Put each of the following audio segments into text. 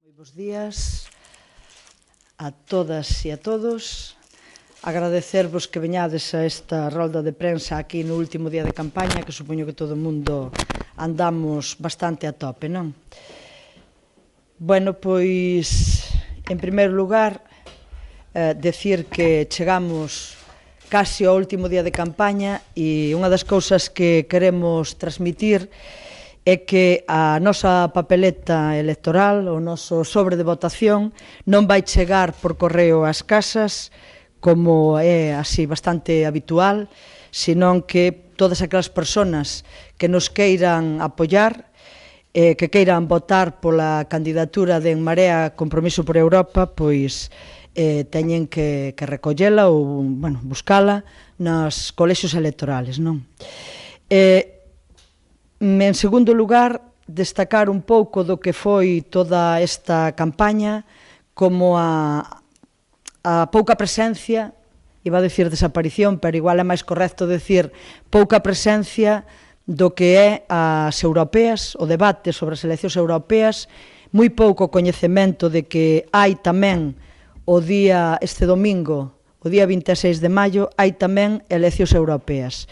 Moi bons días a todas e a todos. Agradecervos que veñades a esta rolda de prensa aquí no último día de campaña, que supoño que todo o mundo andamos bastante a tope, non? Bueno, pois, en primeiro lugar, decir que chegamos casi ao último día de campaña e unha das cousas que queremos transmitir é que a nosa papeleta electoral, o noso sobre de votación, non vai chegar por correo ás casas, como é así bastante habitual, senón que todas aquelas persoas que nos queiran apoiar, que queiran votar pola candidatura de En Marea Compromiso por Europa, pois teñen que recollela ou, bueno, buscala nos colexios electorales, non? En segundo lugar, destacar un pouco do que foi toda esta campaña, como a pouca presencia, iba a decir desaparición, pero igual é máis correcto decir pouca presencia do que é as europeas, o debate sobre as eleccións europeas, moi pouco coñecemento de que hai tamén o día, este domingo, o día 26 de maio, hai tamén eleccións europeas.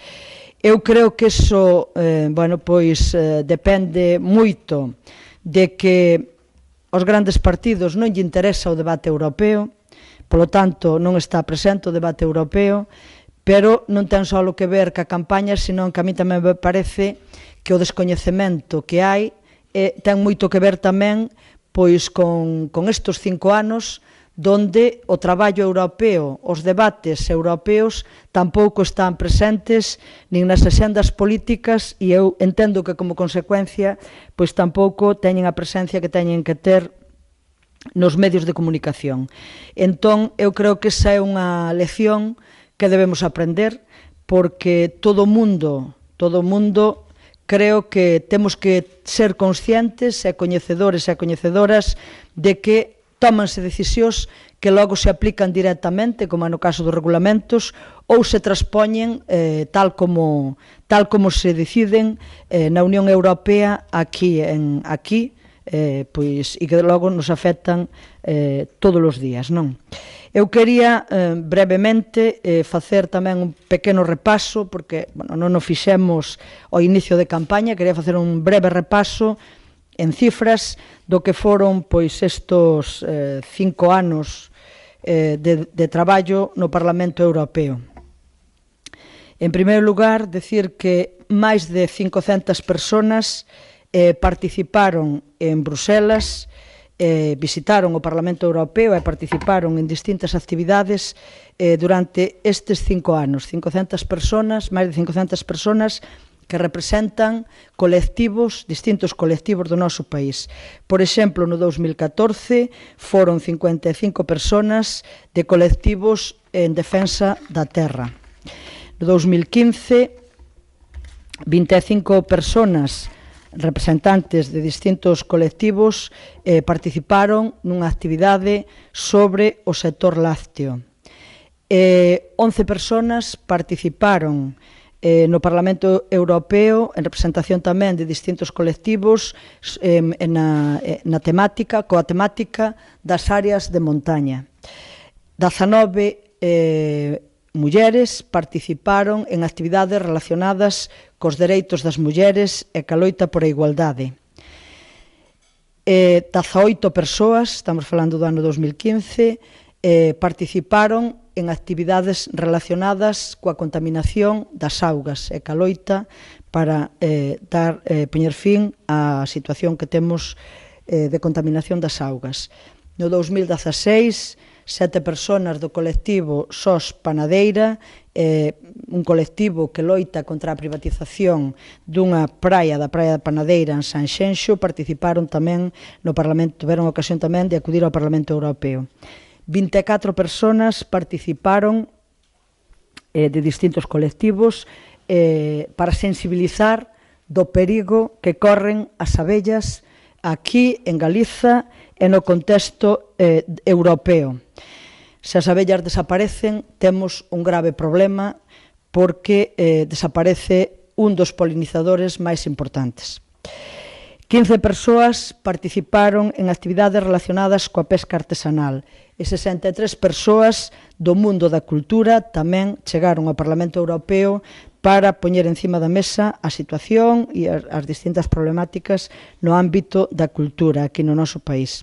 Eu creo que iso, bueno, pois, depende moito de que aos grandes partidos non lle interesa o debate europeo, polo tanto non está presente o debate europeo, pero non ten só o que ver ca campaña, senón que a mí tamén me parece que o descoñecemento que hai ten moito que ver tamén pois con estes 5 anos donde o traballo europeo, os debates europeos tampouco están presentes nin nas axendas políticas e eu entendo que como consecuencia pois tampouco teñen a presencia que teñen que ter nos medios de comunicación. Entón, eu creo que esa é unha lección que debemos aprender porque todo o mundo creo que temos que ser conscientes e coñecedores e coñecedoras de que tómanse decisións que logo se aplican directamente, como é no caso dos regulamentos, ou se transpoñen tal como se deciden na Unión Europea aquí, pois, e que logo nos afectan todos os días, non? Eu quería brevemente facer tamén un pequeno repaso, porque non o fixemos ao inicio de campaña, quería facer un breve repaso en cifras do que foron pois estes 5 anos de traballo no Parlamento Europeo. En primeiro lugar, decir que máis de 500 persoas participaron en Bruselas, visitaron o Parlamento Europeo e participaron en distintas actividades durante estes 5 anos. 500 persoas, máis de 500 persoas que representan colectivos, distintos colectivos do noso país. Por exemplo, no 2014 foron 55 persoas de colectivos en defensa da terra. No 2015, 25 persoas representantes de distintos colectivos participaron nunha actividade sobre o sector lácteo. 11 persoas participaron no Parlamento Europeo en representación tamén de distintos colectivos coa temática das áreas de montaña. 19 mulleres participaron en actividades relacionadas cos dereitos das mulleres e ca loita por a igualdade. 18 persoas, estamos falando do ano 2015, participaron en actividades relacionadas coa contaminación das augas e ca loita para poñer fin á situación que temos de contaminación das augas. No 2016, 7 persoas do colectivo SOS Panadeira, un colectivo que loita contra a privatización dunha praia, da praia da Panadeira en Sanxenxo, participaron tamén no Parlamento, tiveron ocasión tamén de acudir ao Parlamento Europeo. 24 persoas participaron de distintos colectivos para sensibilizar do perigo que corren as abellas aquí en Galiza e no contexto europeo. Se as abellas desaparecen, temos un grave problema porque desaparece un dos polinizadores máis importantes. 15 persoas participaron en actividades relacionadas coa pesca artesanal e 63 persoas do mundo da cultura tamén chegaron ao Parlamento Europeo para poñer encima da mesa a situación e as distintas problemáticas no ámbito da cultura aquí no noso país.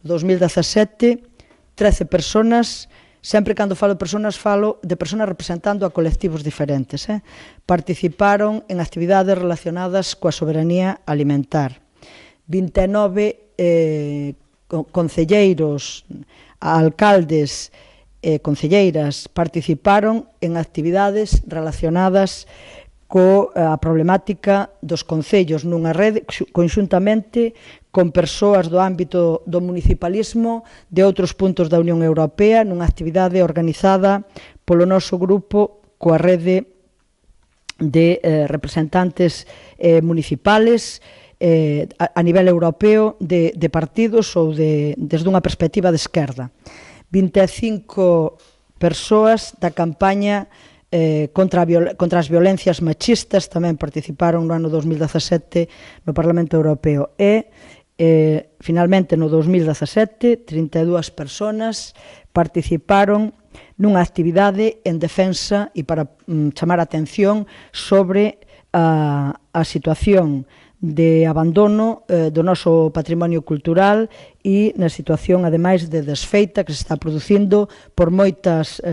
No 2017, 13 persoas, sempre cando falo de persoas, falo de persoas representando a colectivos diferentes, participaron en actividades relacionadas coa soberanía alimentar. 29 concelleiros, alcaldes e concelleiras participaron en actividades relacionadas coa problemática dos concellos nunha rede conxuntamente con persoas do ámbito do municipalismo de outros puntos da Unión Europea nunha actividade organizada polo noso grupo coa rede de representantes municipales a nivel europeo de partidos ou desde unha perspectiva de esquerda. 25 persoas da campaña contra as violencias machistas tamén participaron no ano 2017 no Parlamento Europeo e finalmente no 2017 32 persoas participaron nunha actividade en defensa e para chamar a atención sobre a situación de abandono do noso patrimonio cultural e na situación, ademais, de desfeita que se está producindo por moitas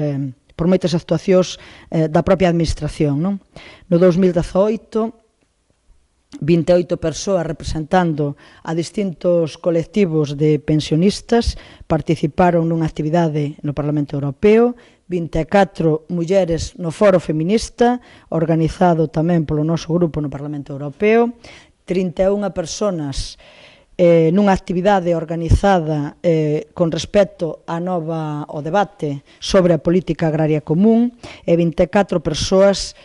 actuacións da propia administración. No 2018, 28 persoas representando a distintos colectivos de pensionistas participaron nunha actividade no Parlamento Europeo, 24 mulleres no Foro Feminista, organizado tamén polo noso grupo no Parlamento Europeo, 31 persoas nunha actividade organizada con respecto ao debate sobre a política agraria común e 24 persoas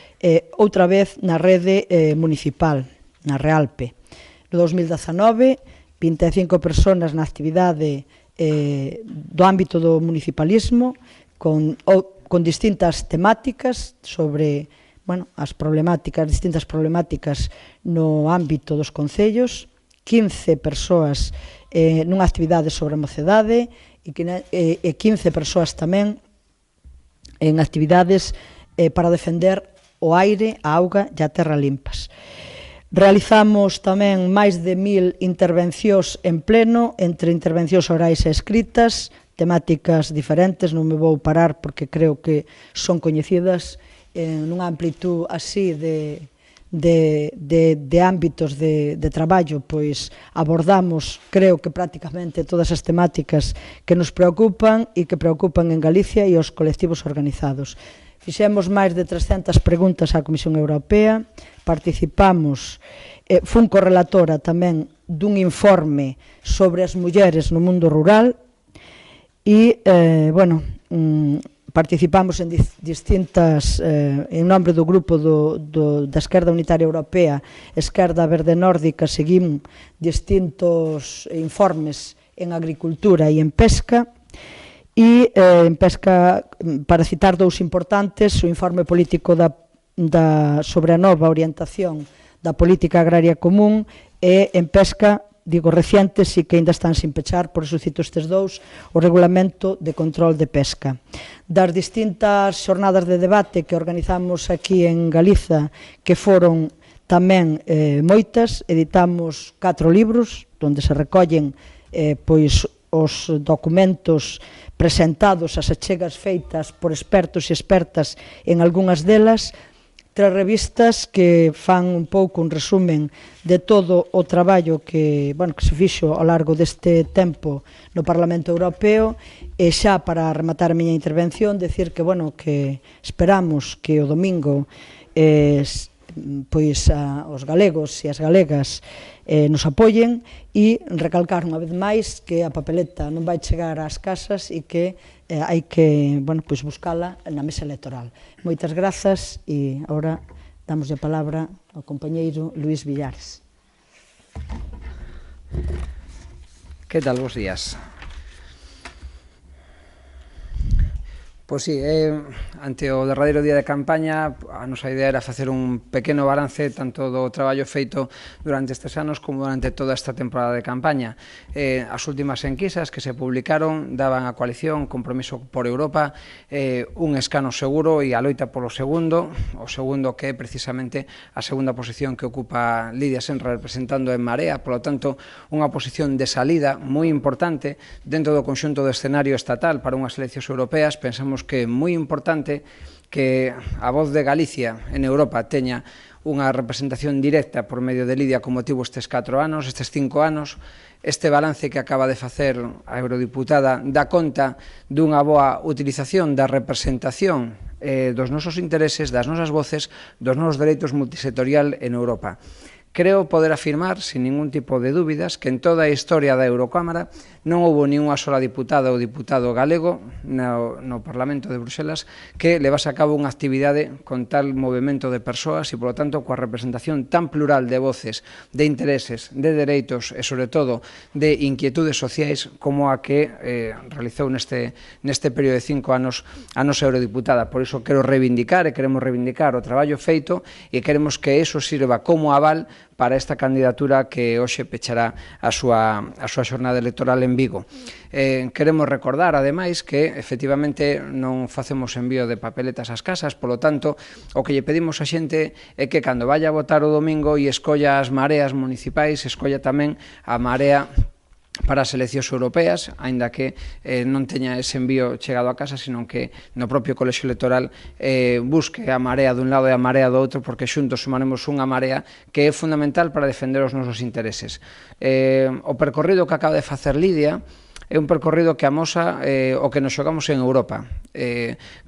outra vez na rede municipal, na Realpe. No 2019, 25 persoas na actividade do ámbito do municipalismo con distintas temáticas sobre as distintas problemáticas no ámbito dos concellos, 15 persoas nunha actividade sobre a mocedade e 15 persoas tamén en actividades para defender o aire, a auga e a terra limpas. Realizamos tamén máis de 1000 intervencións en pleno, entre intervencións orais e escritas, temáticas diferentes, non me vou parar porque creo que son coñecidas nunha amplitud así de ámbitos de traballo, pois abordamos, creo que prácticamente todas as temáticas que nos preocupan e que preocupan en Galicia e os colectivos organizados. Fixemos máis de 300 preguntas á Comisión Europea, participamos, fun correlatora tamén dun informe sobre as mulleres no mundo rural e, participamos en distintas, en nome do grupo da Esquerda Unitaria Europea, Esquerda Verde Nórdica, seguimos distintos informes en agricultura e en pesca, e en pesca, para citar dous importantes, o informe político sobre a nova orientación da política agraria común e en pesca, digo recientes e que ainda están sin pechar, por iso cito estes dous, o Regulamento de Control de Pesca. Das distintas xornadas de debate que organizamos aquí en Galiza, que foron tamén moitas, editamos 4 libros, onde se recollen os documentos presentados, as achegas feitas por expertos e expertas en algunhas delas, 3 revistas que fan un pouco un resumen de todo o traballo que se fixo ao largo deste tempo no Parlamento Europeo e xa para rematar a miña intervención decir que esperamos que o domingo os galegos e as galegas nos apoien e recalcar unha vez máis que a papeleta non vai chegar ás casas e que hai que buscala na mesa electoral. Moitas grazas e agora damos a palabra ao compañeiro Luís Villares. Que tal? Bos días. Pois sí, ante o derradeiro día de campaña a nosa idea era facer un pequeno balance tanto do traballo feito durante estes anos como durante toda esta temporada de campaña. As últimas enquisas que se publicaron daban a coalición Compromiso por Europa un escano seguro e a loita polo segundo, o segundo que é precisamente a segunda posición que ocupa Lidia Senra representando en Marea, polo tanto unha posición de salida moi importante dentro do conxunto do escenario estatal para unhas eleccións europeas. Pensamos que é moi importante que a voz de Galicia en Europa teña unha representación directa por medio de Lidia con motivo estes 4 anos, estes 5 anos. Este balance que acaba de facer a eurodiputada dá conta dunha boa utilización da representación dos nosos intereses, das nosas voces, dos nosos dereitos multisectorial en Europa. Creo poder afirmar, sin ningún tipo de dúbidas, que en toda a historia da Eurocámara non houve ni unha sola diputada ou diputado galego no Parlamento de Bruxelas que levase a cabo unha actividade con tal movimento de persoas e, polo tanto, coa representación tan plural de voces, de intereses, de dereitos e, sobre todo, de inquietudes sociais como a que realizou neste período de 5 anos a nosa eurodiputada. Por iso quero reivindicar e queremos reivindicar o traballo feito e queremos que eso sirva como aval para esta candidatura que hoxe pechará a súa xornada electoral en Vigo. Queremos recordar, ademais, que efectivamente non facemos envío de papeletas ás casas, polo tanto, o que lle pedimos a xente é que cando vaya a votar o domingo e escolla as mareas municipais, escolla tamén a marea para as eleccións europeas, aínda que non teña ese envío chegado a casa, sino que no propio colexio electoral busque a marea dun lado e a marea do outro, porque xuntos sumaremos unha marea que é fundamental para defender os nosos intereses. O percorrido que acaba de facer Lidia é un percorrido que amosa o que nos xogamos en Europa.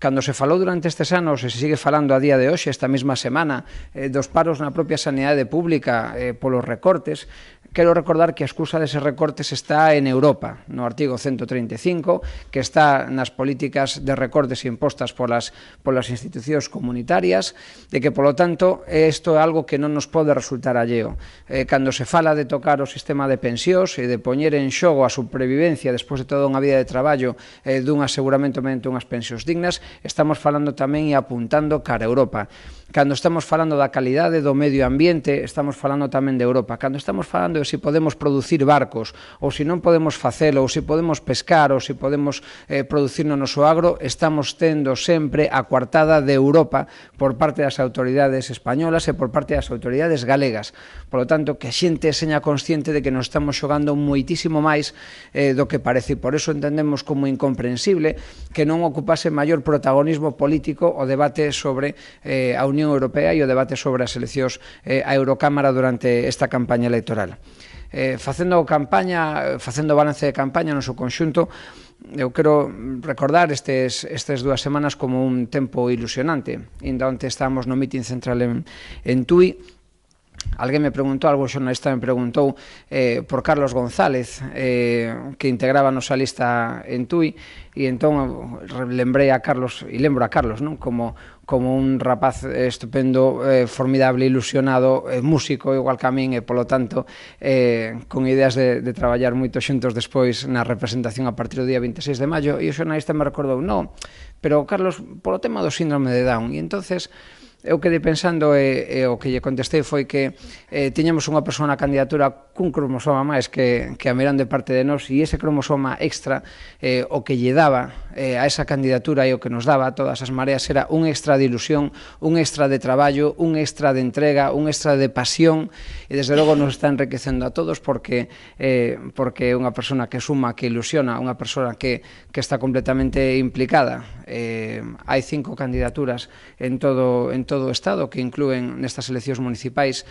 Cando se falou durante estes anos e se sigue falando a día de hoxe, esta mesma semana, dos paros na propia sanidade pública polos recortes, quero recordar que a excusa deses recortes está en Europa, no artigo 135, que está nas políticas de recortes impostas polas institucións comunitarias, e que, polo tanto, isto é algo que non nos pode resultar alleo. Cando se fala de tocar o sistema de pensións e de poñer en xogo a supervivencia despois de toda unha vida de traballo dun aseguramento mediante unhas pensións dignas, estamos falando tamén e apuntando cara a Europa. Cando estamos falando da calidade do medio ambiente, estamos falando tamén de Europa. Cando estamos falando de se podemos producir barcos, ou se non podemos facelo, ou se podemos pescar, ou se podemos producir no noso agro, estamos tendo sempre a coartada de Europa por parte das autoridades españolas e por parte das autoridades galegas. Por lo tanto, que a xente seña consciente de que nos estamos xogando moitísimo máis do que parece. Por eso entendemos como incomprensible que non ocupase maior protagonismo político o debate sobre a Unión Europea e o debate sobre as eleccións á Eurocámara durante esta campaña electoral. Facendo balance de campaña no seu conxunto, eu quero recordar estes 2 semanas como un tempo ilusionante. Ainda onte estábamos no mitin central en Tui. Alguén me preguntou, algún xornalista me preguntou por Carlos González, que integraba a nosa lista en Tui, e entón lembrei a Carlos, e lembro a Carlos, non? Como un rapaz estupendo, formidable, ilusionado, músico igual que a min, e polo tanto con ideas de traballar moito xuntos despois na representación a partir do día 26 de maio, e o xornalista me recordou, non, pero Carlos, polo tema do síndrome de Down, e entonces eu quedei pensando e o que lle contestei foi que tiñamos unha persoa na candidatura cun cromosoma máis que a miran de parte de nós, e ese cromosoma extra o que lle daba a esa candidatura e o que nos daba a todas as mareas era un extra de ilusión, un extra de traballo, un extra de entrega, un extra de pasión, e desde logo nos está enriquecendo a todos porque é unha persona que suma, que ilusiona, unha persona que está completamente implicada. Hai 5 candidaturas en todo o Estado que inclúen nestas eleccións municipais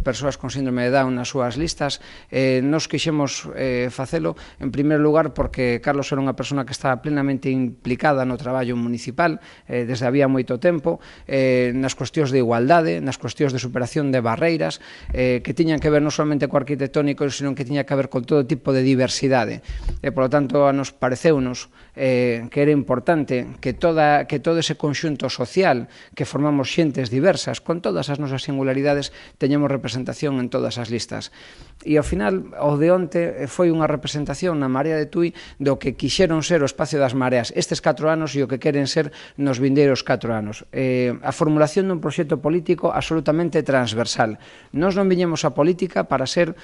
persoas con síndrome de Down nas súas listas. Nos quixemos facelo en primeiro lugar porque Carlos era unha persona que estaba plenamente implicada no traballo municipal desde había moito tempo, nas cuestións de igualdade, nas cuestións de superación de barreiras que tiñan que ver non solamente co arquitectónico, sino que tiña que ver con todo tipo de diversidade. Por lo tanto, a nos pareceunos que era importante que todo ese conxunto social que que formamos xentes diversas, con todas as nosas singularidades, teñemos representación en todas as listas. E ao final, o de onte foi unha representación na Marea de Tui do que quixeron ser o espacio das mareas estes 4 anos e o que queren ser nos vindeiros 4 anos. A formulación dun proxecto político absolutamente transversal. Nós non viñemos a política para ser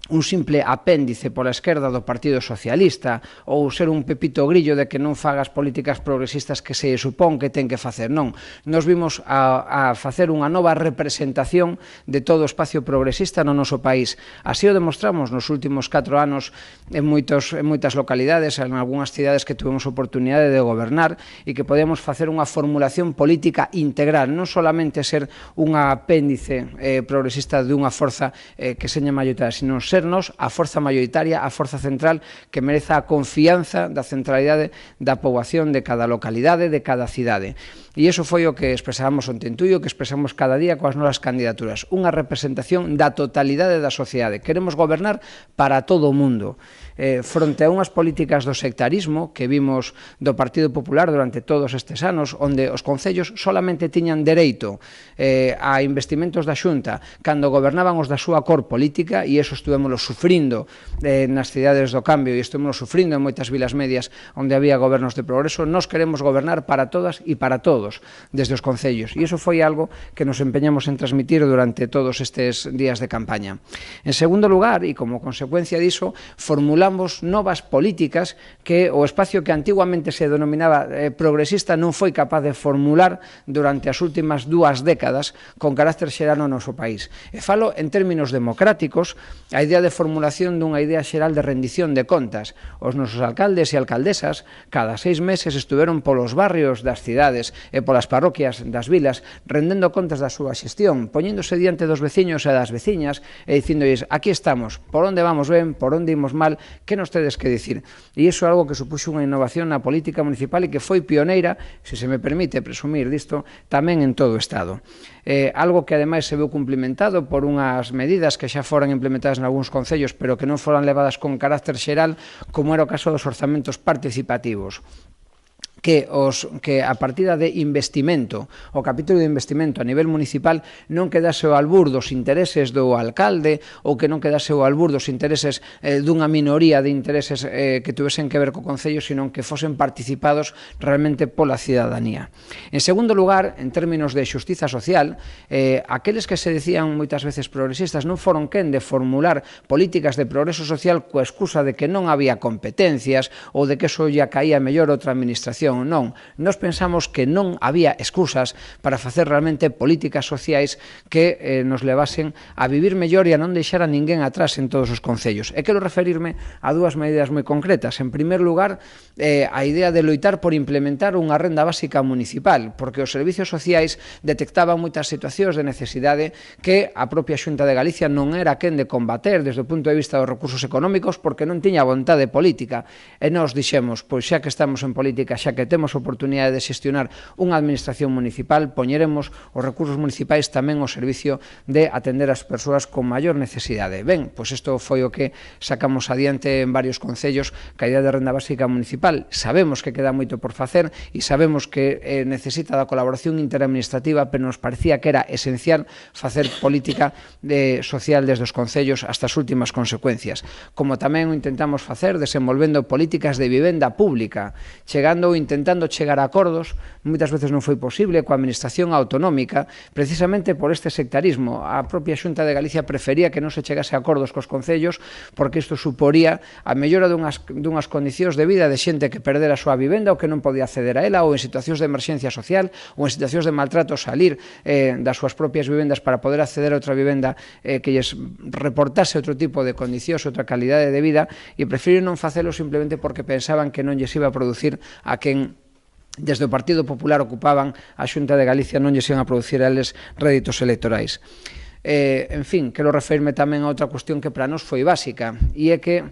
un simple apéndice pola esquerda do Partido Socialista ou ser un pepito grillo de que non fagas políticas progresistas que se supón que ten que facer. Non, nos vimos a facer unha nova representación de todo o espacio progresista no noso país. Así o demostramos nos últimos 4 anos en moitas localidades, en algunhas cidades que tuvemos oportunidade de gobernar e que podemos facer unha formulación política integral, non solamente ser un apéndice progresista dunha forza que seña maioritaria, sino sernos a forza maioritaria, a forza central que mereza a confianza da centralidade da poboación de cada localidade, de cada cidade. E iso foi o que expresamos onte en Tui, o que expresamos cada día coas nosas candidaturas, unha representación da totalidade da sociedade. Queremos gobernar para todo o mundo. Fronte a unhas políticas do sectarismo que vimos do Partido Popular durante todos estes anos, onde os concellos solamente tiñan dereito a investimentos da Xunta cando gobernaban os da súa cor política, e eso estuvemoslo sufrindo nas cidades do cambio e estuvemoslo sufrindo en moitas vilas medias onde había gobernos de progreso. Nós queremos gobernar para todas e para todos desde os concellos, e iso foi algo que nos empeñamos en transmitir durante todos estes días de campaña. En segundo lugar, e como consecuencia diso, formulamos novas políticas que o espacio que antiguamente se denominaba progresista non foi capaz de formular durante as últimas 2 décadas con carácter xeral no noso país. E falo en términos democráticos, a idea de formulación dunha idea xeral de rendición de contas. Os nosos alcaldes e alcaldesas cada 6 meses estuveron polos barrios das cidades e polas parroquias das vilas rendendo contas da súa xestión, poñéndose diante dos veciños e das veciñas e dicíndolles: aquí estamos, por onde vamos ben, por onde imos mal, que nos tedes que dicir? E iso é algo que supuxo unha innovación na política municipal e que foi pioneira, se me permite presumir disto, tamén en todo o Estado. Algo que ademais se veu cumplimentado por unhas medidas que xa foran implementadas en algúns concellos pero que non foran levadas con carácter xeral, como era o caso dos orzamentos participativos. Que a partida de investimento, o capítulo de investimento a nivel municipal non quedase ao albur dos intereses do alcalde ou que non quedase ao albur dos intereses dunha minoría de intereses que tuvesen que ver co concello, sino que fosen participados realmente pola cidadanía. En segundo lugar, en términos de xustiza social, aqueles que se decían moitas veces progresistas non foron quen de formular políticas de progreso social coa excusa de que non había competencias ou de que eso ya caía mellor outra administración. Non, nós pensamos que non había excusas para facer realmente políticas sociais que nos levasen a vivir mellor e a non deixar a ninguén atrás en todos os concellos. E quero referirme a 2 medidas moi concretas. En primer lugar, a idea de loitar por implementar unha renda básica municipal, porque os servicios sociais detectaban moitas situacións de necesidade que a propia Xunta de Galicia non era quen de combater desde o punto de vista dos recursos económicos porque non tiña vontade política. E nós dixemos, pois xa que estamos en política, xa que temos oportunidade de xestionar unha administración municipal, poñeremos os recursos municipais tamén ao servicio de atender as persoas con maior necesidade. Ben, pois isto foi o que sacamos adiante en varios concellos ca idea de renda básica municipal. Sabemos que queda moito por facer e sabemos que necesita da colaboración interadministrativa, pero nos parecía que era esencial facer política social desde os concellos hasta as últimas consecuencias. Como tamén o intentamos facer desenvolvendo políticas de vivenda pública, chegando intentando chegar a acordos, moitas veces non foi posible coa administración autonómica, precisamente por este sectarismo. A propia Xunta de Galicia prefería que non se chegase a acordos cos concellos porque isto suporía a mellora dunhas condicións de vida de xente que perdera a súa vivenda ou que non podía acceder a ela, ou en situacións de emerxencia social ou en situacións de maltrato salir das súas propias vivendas para poder acceder a outra vivenda que lles reportase outro tipo de condicións, outra calidade de vida, e preferiron non facelo simplemente porque pensaban que non lles iba a producir a quen desde o Partido Popular ocupaban a Xunta de Galicia, non lles iban a producir a eles réditos electorais. En fin, quero referirme tamén a outra cuestión que para nós foi básica, e é que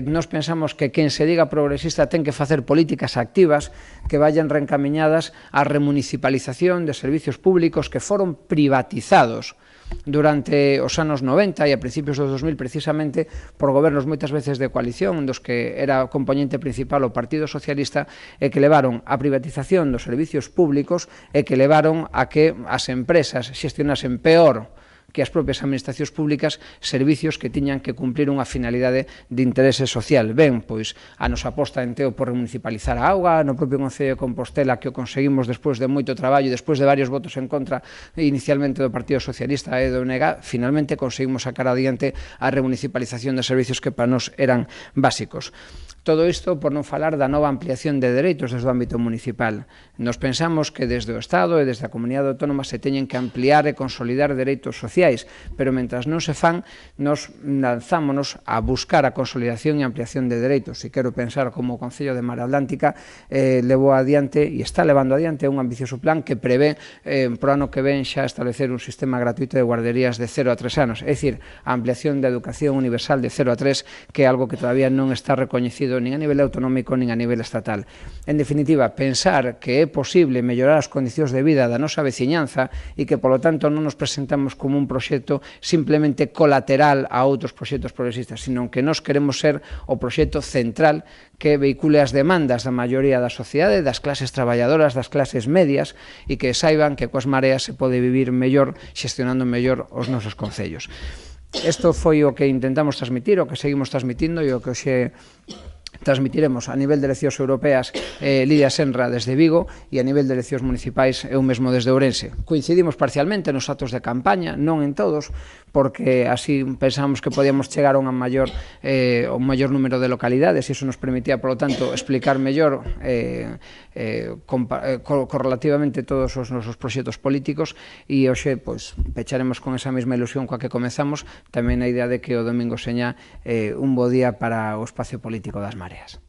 nós pensamos que quen se diga progresista ten que facer políticas activas que vayan reencamiñadas á remunicipalización de servicios públicos que foron privatizados durante os anos 90 e a principios dos 2000 precisamente por gobernos moitas veces de coalición dos que era o componente principal o Partido Socialista e que levaron a privatización dos servicios públicos e que levaron a que as empresas xestionasen peor que as propias administracións públicas servicios que tiñan que cumplir unha finalidade de interese social. Ben, pois a nosa aposta en Teo por remunicipalizar a auga, no propio Concello de Compostela que o conseguimos despois de moito traballo e despois de varios votos en contra inicialmente do Partido Socialista e do UNEG, finalmente conseguimos sacar adiante a remunicipalización de servicios que para nós eran básicos. Todo isto por non falar da nova ampliación de dereitos desde o ámbito municipal. Nos pensamos que desde o Estado e desde a Comunidade Autónoma se teñen que ampliar e consolidar dereitos sociais, pero mentras non se fan, nos lanzámonos a buscar a consolidación e ampliación de dereitos. E quero pensar como o Concello de Mar Atlántica levou adiante e está levando adiante un ambicioso plan que prevé pro ano que ven xa establecer un sistema gratuito de guarderías de 0 a 3 anos, é dicir, a ampliación da educación universal de 0 a 3, que é algo que todavía non está recoñecido nin a nivel autonómico nin a nivel estatal. En definitiva, pensar que é posible mellorar as condicións de vida da nosa veciñanza e que, polo tanto, non nos presentamos como un proxecto simplemente colateral a outros proxectos progresistas, sino que nós queremos ser o proxecto central que vehicule as demandas da maioría da sociedade, das clases traballadoras, das clases medias, e que saiban que coas mareas se pode vivir mellor, xestionando mellor os nosos concellos. Isto foi o que intentamos transmitir, o que seguimos transmitindo e o que hoxe transmitiremos a nivel de eleccións europeas Lidia Senra desde Vigo e a nivel de eleccións municipais eu mesmo desde Ourense. Coincidimos parcialmente nos actos de campaña, non en todos, porque así pensamos que podíamos chegar a un maior número de localidades e iso nos permitía, polo tanto, explicar mellor correlativamente todos os nosos proxectos políticos e hoxe pecharemos con esa mesma ilusión coa que comezamos, tamén a idea de que o domingo seña un bo día para o espacio político das Mareas.